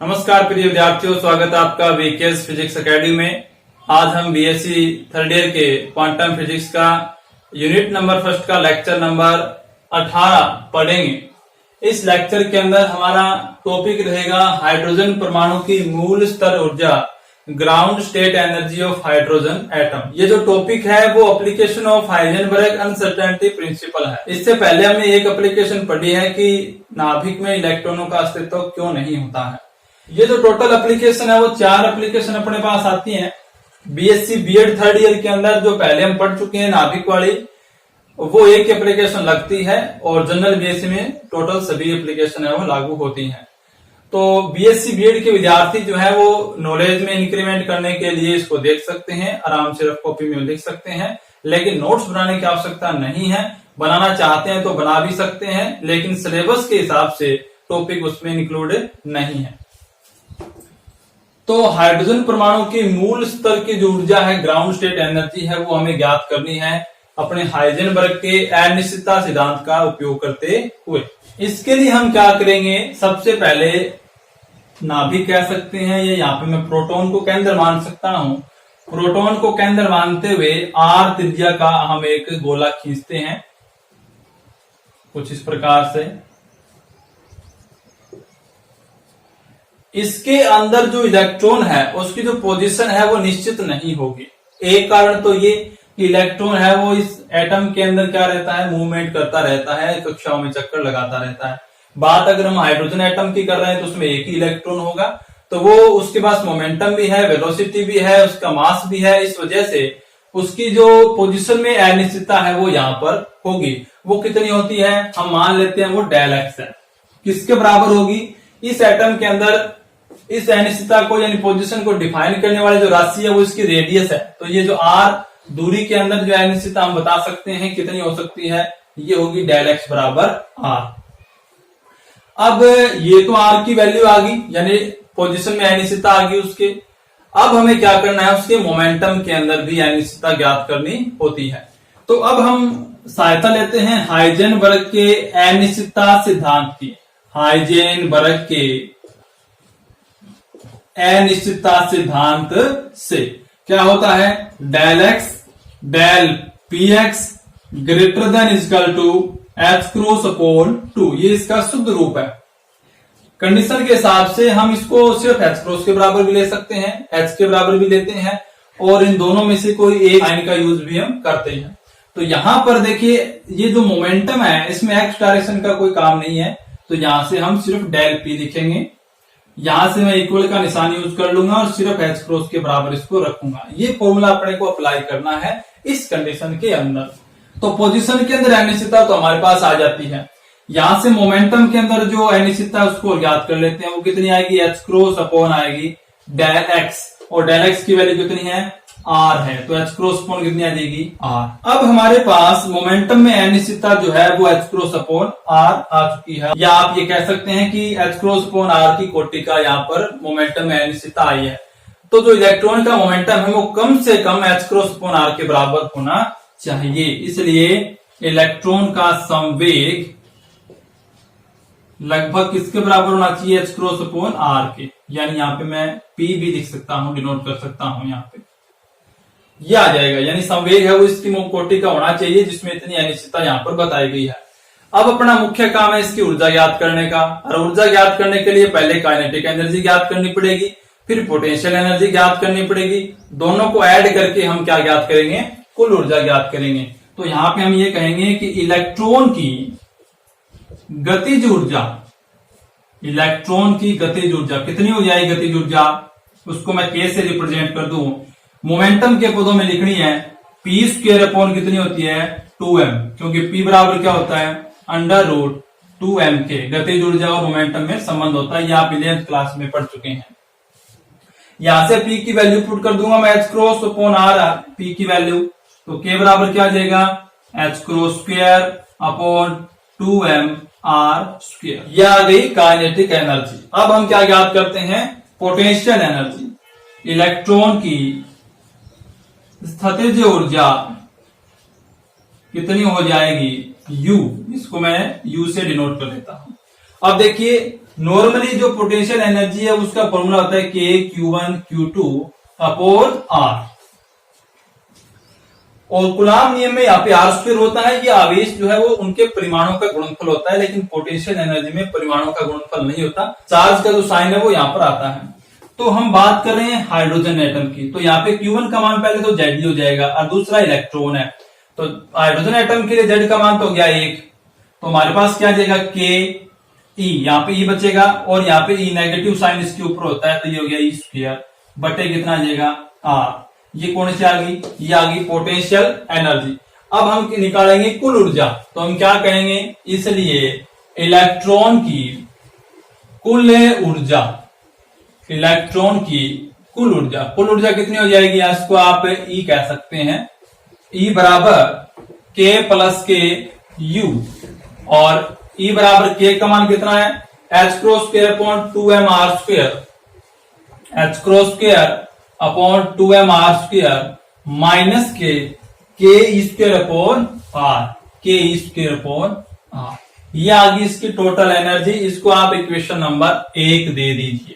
नमस्कार प्रिय विद्यार्थियों, स्वागत है आपका वीकेएस फिजिक्स एकेडमी में। आज हम बीएससी थर्ड ईयर के क्वांटम फिजिक्स का यूनिट नंबर फर्स्ट का लेक्चर नंबर 18 पढ़ेंगे। इस लेक्चर के अंदर हमारा टॉपिक रहेगा हाइड्रोजन परमाणु की मूल स्तर ऊर्जा, ground state energy of hydrogen atom. ये जो टॉपिक है वो application of Heisenberg uncertainty principle है। इससे पहले हमने एक एप्लीकेशन पढ़ी है कि नाभिक में इलेक्ट्रॉनों का अस्तित्व क्यों नहीं होता है। ये जो टोटल एप्लीकेशन है वो 4 एप्लीकेशन अपने पास आती हैं। बीएससी बीएड थर्ड ईयर के अंदर जो पहले हम पढ़ चुके हैं नाभिक वाली, वो एक एप्लीकेशन लगती है और जनरल बीएससी में टोटल सभी एप्लीकेशन है वो लागू होती हैं। तो बीएससी बीएड के विद्यार्थी जो है वो नॉलेज में इंक्रीमेंट करने के लिए इसको देख सकते हैं, आराम से रफ कॉपी में लिख सकते हैं, लेकिन नोट्स बनाने की आवश्यकता नहीं है। बनाना चाहते हैं तो बना भी सकते हैं, लेकिन सिलेबस के हिसाब से टॉपिक उसमें इंक्लूडेड नहीं है। तो हाइड्रोजन परमाणु की मूल स्तर की जो ऊर्जा है, ग्राउंड स्टेट एनर्जी है, वो हमें ज्ञात करनी है अपने हाइजेनबर्ग के अनिश्चितता सिद्धांत का उपयोग करते हुए। इसके लिए हम क्या करेंगे, सबसे पहले नाभिक कह सकते हैं, ये यहाँ पे मैं प्रोटॉन को केंद्र मान सकता हूं। प्रोटॉन को केंद्र मानते हुए आर त्रिज्या का हम एक गोला खींचते हैं कुछ इस प्रकार से। इसके अंदर जो इलेक्ट्रॉन है उसकी जो पोजीशन है वो निश्चित नहीं होगी। एक कारण तो ये कि इलेक्ट्रॉन है वो इस एटम के अंदर क्या रहता है, मूवमेंट करता रहता है, कक्षाओं में चक्कर लगाता रहता है। बात अगर हम हाइड्रोजन एटम की कर रहे हैं तो उसमें एक ही इलेक्ट्रॉन होगा, तो वो उसके पास मोमेंटम भी है, वेलोसिटी भी है, उसका मास भी है। इस वजह से उसकी जो पोजीशन में अनिश्चितता है वो यहाँ पर होगी। वो कितनी होती है, हम मान लेते हैं वो डेल एक्स है। किसके बराबर होगी, इस एटम के अंदर इस अनिश्चितता को यानी पोजीशन को डिफाइन करने वाली जो राशि है वो इसकी रेडियस है। तो ये जो आर दूरी के अंदर जो अनिश्चितता हम बता सकते हैं कितनी हो सकती है, ये होगी डेल एक्स बराबर आर। अब ये तो आर की वैल्यू आ गई, यानी पोजीशन में अनिश्चितता आ गई उसके। अब हमें क्या करना है, उसके मोमेंटम के अंदर भी अनिश्चितता ज्ञात करनी होती है। तो अब हम सहायता लेते हैं हाइजेनबर्ग के अनिश्चितता सिद्धांत की। हाइजेनबर्ग के अनिश्चितता सिद्धांत से क्या होता है, del x del p x greater than equal to h cross upon 2। ये इसका शुद्ध रूप है। कंडीशन के हिसाब से हम इसको सिर्फ एच क्रॉस के बराबर भी ले सकते हैं, एच के बराबर भी लेते हैं, और इन दोनों में से कोई एक साइन का यूज भी हम करते हैं। तो यहां पर देखिए ये जो मोमेंटम है इसमें एक्स डायरेक्शन का कोई काम नहीं है, तो यहां से हम सिर्फ डेल पी लिखेंगे। यहां से मैं इक्वल का निशान यूज कर लूंगा और सिर्फ एच क्रॉस के बराबर इसको रखूंगा। ये फॉर्मूला अपने को अप्लाई करना है इस कंडीशन के अंदर। तो पोजीशन के अंदर अनिश्चितता तो हमारे पास आ जाती है। यहां से मोमेंटम के अंदर जो अनिश्चितता उसको ज्ञात कर लेते हैं। वो कितनी आएगी, एच क्रॉस अपॉन आएगी डेल एक्स, और डेल एक्स की वैल्यू कितनी है, आर है, तो एच क्रॉस अपॉन कितनी आ जाएगी, आर। अब हमारे पास मोमेंटम में अनिश्चितता जो है वो एच क्रॉस अपॉन आर आ चुकी है, या आप ये कह सकते हैं कि एच क्रॉस अपॉन आर की कोटि का यहाँ पर मोमेंटम में अनिश्चितता आई है। तो जो इलेक्ट्रॉन का मोमेंटम है वो कम से कम एच क्रॉस अपॉन आर के बराबर होना चाहिए। इसलिए इलेक्ट्रॉन का संवेग लगभग किसके बराबर होना चाहिए, एच क्रॉस अपॉन आर के। यानी यहाँ पे मैं पी भी लिख सकता हूं, डिनोट कर सकता हूं, यहाँ पे ये आ जाएगा। यानी संवेग है वो इसकी कोटि का होना चाहिए जिसमें इतनी अनिश्चितता यहाँ पर बताई गई है। अब अपना मुख्य काम है इसकी ऊर्जा ज्ञात करने का, और ऊर्जा ज्ञात करने के लिए पहले काइनेटिक एनर्जी ज्ञात करनी पड़ेगी, फिर पोटेंशियल एनर्जी ज्ञात करनी पड़ेगी। दोनों को ऐड करके हम क्या ज्ञात करेंगे, कुल ऊर्जा ज्ञात करेंगे। तो यहाँ पे हम ये कहेंगे कि इलेक्ट्रॉन की गतिज ऊर्जा, इलेक्ट्रॉन की गतिज ऊर्जा कितनी हो जाएगी, गतिज ऊर्जा उसको मैं के से रिप्रेजेंट कर दूं, मोमेंटम के पदों में लिखनी है, पी स्क्वायर अपॉन कितनी होती है, 2m, क्योंकि p बराबर क्या होता है, अंडर रूट 2m के। गतिज ऊर्जा और मोमेंटम में संबंध होता है, ये आप 11th क्लास में पढ़ चुके हैं। यहां से p की वैल्यू पुट कर दूंगा मैं, h cross upon r, p की वैल्यू, तो k बराबर क्या आ जाएगा, h cross square upon 2m r square. यह आ गई काइनेटिक एनर्जी। अब हम क्या ज्ञात करते हैं, पोटेंशियल एनर्जी। इलेक्ट्रॉन की स्थितिज ऊर्जा कितनी हो जाएगी, U, इसको मैं U से डिनोट कर देता हूं। अब देखिए नॉर्मली जो पोटेंशियल एनर्जी है उसका फॉर्मूला होता है K(Q1)(Q2) अपॉन R, और कूलाम नियम में यहाँ पे R² होता है। ये आवेश जो है वो उनके परिमाणों का गुणनफल होता है, लेकिन पोटेंशियल एनर्जी में परिमाणों का गुणनफल नहीं होता, चार्ज का जो साइन है वो यहाँ पर आता है। तो हम बात कर रहे हैं हाइड्रोजन एटम की, तो यहाँ पे Q1 का मान पहले तो Zd हो जाएगा और दूसरा इलेक्ट्रॉन है, तो हाइड्रोजन एटम के लिए Z का मान तो हो गया 1, तो हमारे पास क्या जाएगा Ke, यहाँ पे E बचेगा और यहाँ पे E नेगेटिव साइन इसके ऊपर होता है, तो ये हो गया E² बटे कितना आ जाएगा R। ये कौन सी आ गई? ये आ गई पोटेंशियल एनर्जी। अब हम निकालेंगे कुल ऊर्जा, तो हम क्या कहेंगे, इसलिए इलेक्ट्रॉन की कुल ऊर्जा, इलेक्ट्रॉन की कुल ऊर्जा कितनी हो जाएगी? इसको आप E कह सकते हैं, E बराबर K प्लस के U, और E बराबर K का मान कितना है? h² upon 2mr², h² upon 2mr² minus Ke² upon R, Ke² upon R। ये आ गई इसकी टोटल एनर्जी, इसको आप इक्वेशन नंबर 1 दे दीजिए।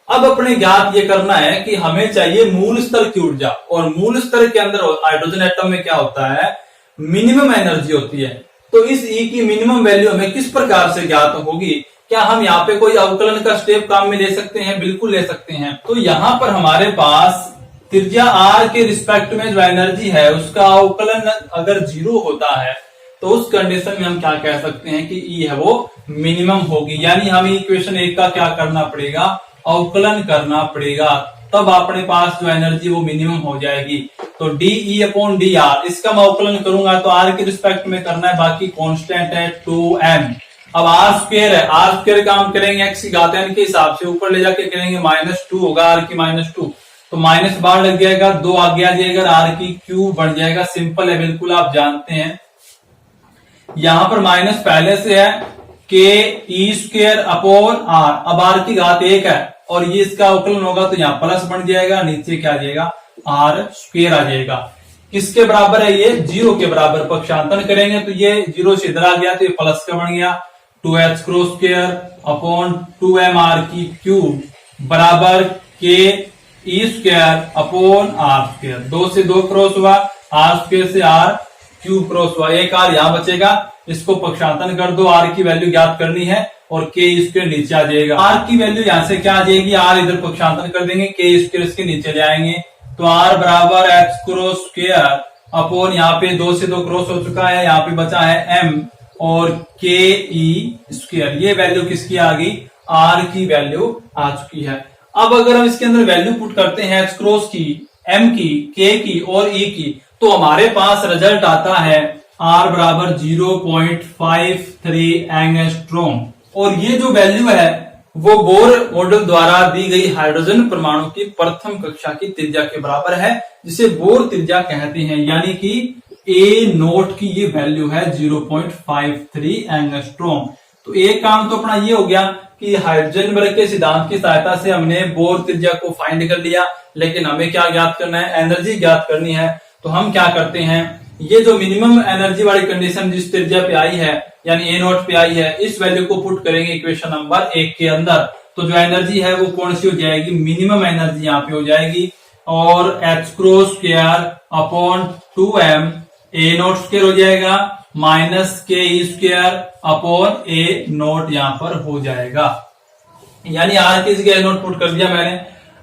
अब अपने ज्ञात ये करना है कि हमें चाहिए मूल स्तर की ऊर्जा, और मूल स्तर के अंदर हाइड्रोजन एटम में क्या होता है, मिनिमम एनर्जी होती है। तो इस E की मिनिमम वैल्यू हमें किस प्रकार से ज्ञात होगी? क्या हम यहाँ पे कोई अवकलन का स्टेप काम में ले सकते हैं? बिल्कुल ले सकते हैं। तो यहाँ पर हमारे पास त्रिज्या R के रिस्पेक्ट में जो एनर्जी है उसका अवकलन अगर 0 होता है, तो उस कंडीशन में हम क्या कह सकते हैं कि E है वो मिनिमम होगी। यानी हमें इक्वेशन 1 का क्या करना पड़ेगा, अवकलन करना पड़ेगा, तब अपने पास जो एनर्जी वो मिनिमम हो जाएगी। तो DE अपॉन dr, इसका मैं अवकलन करूंगा तो R के रिस्पेक्ट में करना है, बाकी कांस्टेंट है 2m। अब R² है, R² का हम करेंगे x की घात n के हिसाब से, ऊपर ले जाके करेंगे -2 होगा, R की -2, तो माइनस बार लग जाएगा, 2 आगे आ जाएगा, R की क्यूब बढ़ जाएगा। सिंपल है, बिल्कुल आप जानते हैं। यहां पर माइनस पहले से है, Ke² अपॉन R, अब R की घात 1 है और ये इसका अवकलन होगा तो यहाँ प्लस बन जाएगा, नीचे क्या आ जाएगा, R² आ जाएगा। किसके बराबर है ये? 0 के बराबर। पक्षांतरण करेंगे तो ये 0 से इधर आ गया तो ये प्लस का बन गया, 2h² अपॉन 2mr की क्यूब बराबर Ke² अपॉन R²। 2 से 2 क्रॉस हुआ, R² से R क्यूब क्रॉस हुआ, एक R यहाँ बचेगा, इसको पक्षांतरण कर दो, R की वैल्यू ज्ञात करनी है और Ke² नीचे आ जाएगा। R की वैल्यू यहां से क्या आ जाएगी, R इधर पक्षांतरण कर देंगे, Ke² इसके नीचे जाएंगे, तो R बराबर h² अपॉन यहाँ पे 2 से 2 क्रॉस हो चुका है, यहाँ पे बचा है m और Ke²। ये वैल्यू किसकी आ गई? R की वैल्यू आ चुकी है। अब अगर हम इसके अंदर वैल्यू पुट करते हैं h की, m की, k की और E की, तो हमारे पास रिजल्ट आता है R बराबर 0.53 एंगस्ट्रॉम, और ये जो वैल्यू है वो बोर मॉडल द्वारा दी गई हाइड्रोजन परमाणु की प्रथम कक्षा की त्रिज्या के बराबर है, जिसे बोर त्रिज्या कहते हैं। यानी कि A0 की ये वैल्यू है 0.53 एंगस्ट्रॉम। तो एक काम तो अपना ये हो गया कि हाइड्रोजन के सिद्धांत की सहायता से हमने बोर त्रिज्या को फाइंड कर लिया, लेकिन हमें क्या ज्ञात करना है, एनर्जी ज्ञात करनी है। तो हम क्या करते हैं, ये जो मिनिमम एनर्जी वाली कंडीशन जिस त्रिज्या पे आई है, यानी A0 पे आई है, इस वैल्यू को पुट करेंगे इक्वेशन नंबर 1 के अंदर, तो जो एनर्जी है वो कौन सी हो जाएगी, मिनिमम एनर्जी यहाँ पे हो जाएगी, और h² अपॉन 2m A0² हो जाएगा माइनस Ke² अपॉन A0 यहाँ पर हो जाएगा। यानी R की जगह A0 पुट कर दिया मैंने।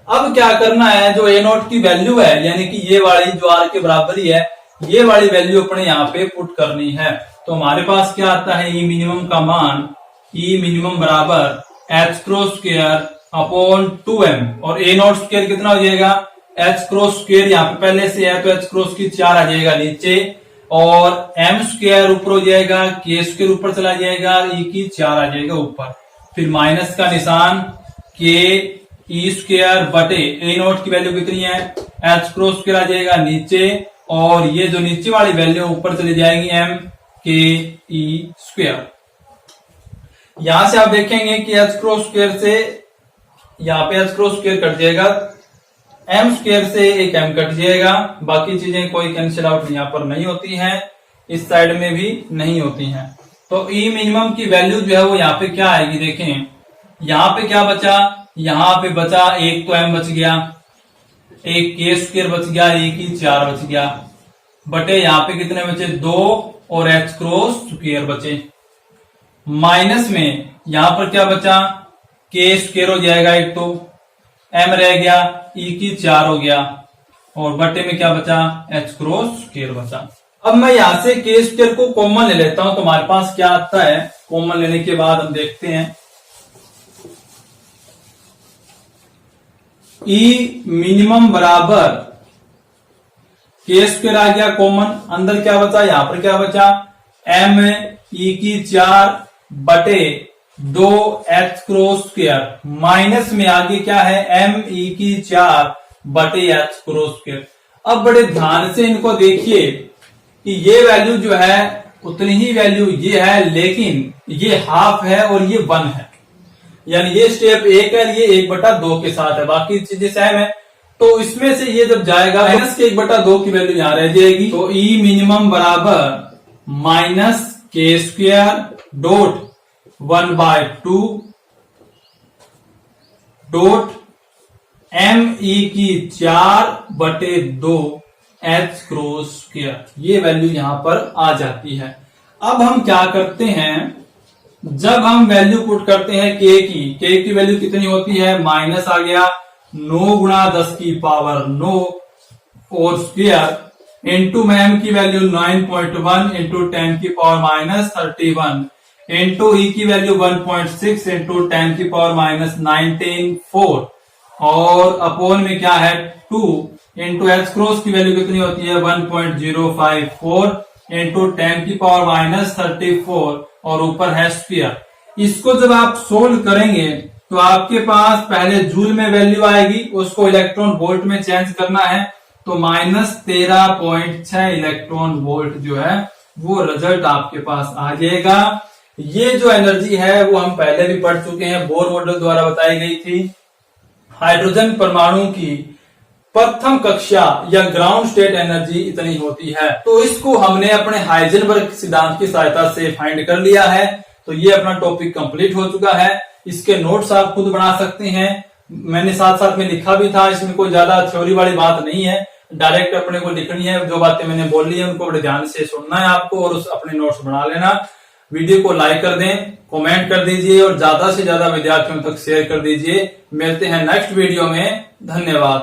अब क्या करना है, जो A0 की वैल्यू है, यानी कि ये वाली जो R के बराबर ही है, ये वाली वैल्यू अपने यहाँ पे पुट करनी है। तो हमारे पास क्या आता है, E मिनिमम का मान, E मिनिमम बराबर h² अपॉन 2m, और A0² कितना हो जाएगा, h² यहाँ पे पहले से है तो h की 4 आ जाएगा नीचे, और m² ऊपर हो जाएगा, K² ऊपर चला जाएगा, E की 4 आ जाएगा ऊपर, फिर माइनस का निशान, Ke² बटे A0 की वैल्यू कितनी है, h² आ जाएगा नीचे, और ये जो नीचे वाली वैल्यू ऊपर चली जाएगी m Ke²। यहां से आप देखेंगे कि h² से यहाँ पे h² कट जाएगा, m² से एक m कट जाएगा, बाकी चीजें कोई कैंसिल आउट यहाँ पर नहीं होती हैं, इस साइड में भी नहीं होती हैं। तो ई मिनिमम की वैल्यू जो है वो यहाँ पे क्या आएगी, देखें यहाँ पे क्या बचा, यहाँ पे बचा एक तो एम बच गया, एक के स्क्वायर बच गया, एक ही 4 बच गया, बटे यहाँ पे कितने बचे 2 और एच क्रॉस स्क्वायर बचे, माइनस में यहां पर क्या बचा के स्क्वायर हो जाएगा, एक तो एम रह गया, ई की 4 हो गया, और बटे में क्या बचा एच क्रॉस स्क्वायर बचा। अब मैं यहां से के स्क्वायर को कॉमन ले लेता हूं, तुम्हारे पास क्या आता है, कॉमन लेने के बाद हम देखते हैं। ई मिनिमम बराबर के स्क्वायर आ गया कॉमन, अंदर क्या बचा, यहां पर क्या बचा एम ई की 4 बटे 2 एच क्रॉस स्क्वायर, माइनस में आगे क्या है एम ई की 4 बटे एच क्रॉस स्क्वायर। अब बड़े ध्यान से इनको देखिए कि ये वैल्यू जो है उतनी ही वैल्यू ये है, लेकिन ये हाफ है और ये 1 है, यानी ये स्टेप 1 है, ये 1/2 के साथ है, बाकी चीजें सेम है। तो इसमें से ये जब जाएगा माइनस के 1/2 की वैल्यू यहां रह जाएगी, तो ई मिनिमम बराबर minus k square dot 1/2 dot m e की 4 बटे 2 एच क्रॉस स्क्वायर, ये वैल्यू यहां पर आ जाती है। अब हम क्या करते हैं, जब हम वैल्यू पुट करते हैं के की वैल्यू कितनी होती है, माइनस आ गया 9 गुणा 10 की पावर 9 और स्क्वायर इंटू में एम की वैल्यू 9.1 इंटू 10 की पावर माइनस 31 इंटू ई की वैल्यू 1.6 इंटू 10 की पावर माइनस 19 4 और अपोन में क्या है 2 इंटू एच क्रॉस की वैल्यू कितनी होती है 1.054 इंटू 10 की पावर माइनस 34 और ऊपर है स्क्वायर। इसको जब आप सोल्व करेंगे तो आपके पास पहले जूल में वैल्यू आएगी, उसको इलेक्ट्रॉन वोल्ट में चेंज करना है, तो माइनस 13.6 इलेक्ट्रॉन वोल्ट जो है वो रिजल्ट आपके पास आ जाएगा। ये जो एनर्जी है वो हम पहले भी पढ़ चुके हैं, बोर मॉडल द्वारा बताई गई थी। हाइड्रोजन परमाणु की प्रथम कक्षा या ग्राउंड स्टेट एनर्जी इतनी होती है, तो इसको हमने अपने हाइजेनबर्ग सिद्धांत की सहायता से फाइंड कर लिया है। तो ये अपना टॉपिक कंप्लीट हो चुका है। इसके नोट्स आप खुद बना सकते हैं, मैंने साथ साथ में लिखा भी था, इसमें कोई ज्यादा थ्योरी वाली बात नहीं है, डायरेक्ट अपने को लिखनी है। जो बातें मैंने बोल ली है उनको बड़े ध्यान से सुनना है आपको और अपने नोट्स बना लेना। वीडियो को लाइक कर दें, कमेंट कर दीजिए और ज्यादा से ज्यादा विद्यार्थियों तक शेयर कर दीजिए। मिलते हैं नेक्स्ट वीडियो में, धन्यवाद।